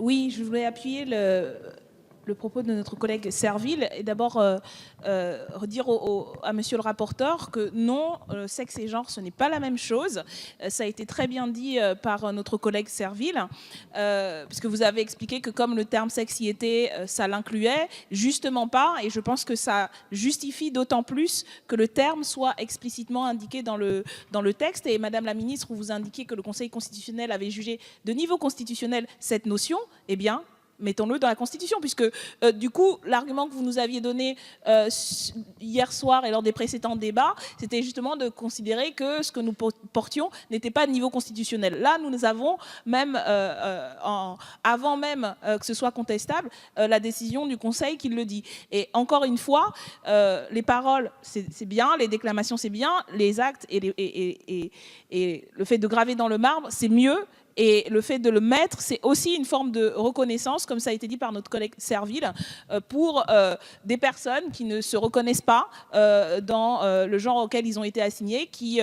Oui, je voulais appuyer le propos de notre collègue Serville et d'abord redire à monsieur le rapporteur que non, sexe et genre, ce n'est pas la même chose. Ça a été très bien dit par notre collègue Serville, puisque vous avez expliqué que comme le terme sexe y était, ça l'incluait, justement pas, et je pense que ça justifie d'autant plus que le terme soit explicitement indiqué dans le texte. Et Madame la Ministre, vous indiquiez que le Conseil constitutionnel avait jugé de niveau constitutionnel cette notion, eh bien, mettons-le dans la Constitution, puisque du coup, l'argument que vous nous aviez donné hier soir et lors des précédents débats, c'était justement de considérer que ce que nous portions n'était pas de niveau constitutionnel. Là, nous avons même, avant même que ce soit contestable, la décision du Conseil qui le dit. Et encore une fois, les paroles, c'est bien, les déclamations, c'est bien, les actes et le fait de graver dans le marbre, c'est mieux. Et le fait de le mettre, c'est aussi une forme de reconnaissance, comme ça a été dit par notre collègue Serville, pour des personnes qui ne se reconnaissent pas dans le genre auquel ils ont été assignés, qui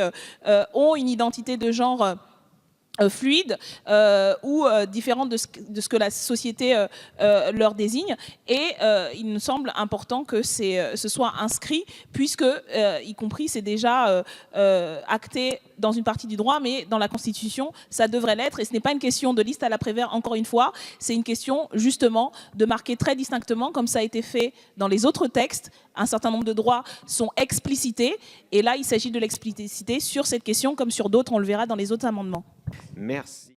ont une identité de genre fluide ou différente de ce que la société leur désigne. Et il me semble important que ce soit inscrit, puisque, y compris, c'est déjà acté dans une partie du droit, mais dans la Constitution, ça devrait l'être. Et ce n'est pas une question de liste à la Prévert, encore une fois, c'est une question, justement, de marquer très distinctement, comme ça a été fait dans les autres textes, un certain nombre de droits sont explicités. Et là, il s'agit de l'expliciter sur cette question, comme sur d'autres, on le verra dans les autres amendements. Merci.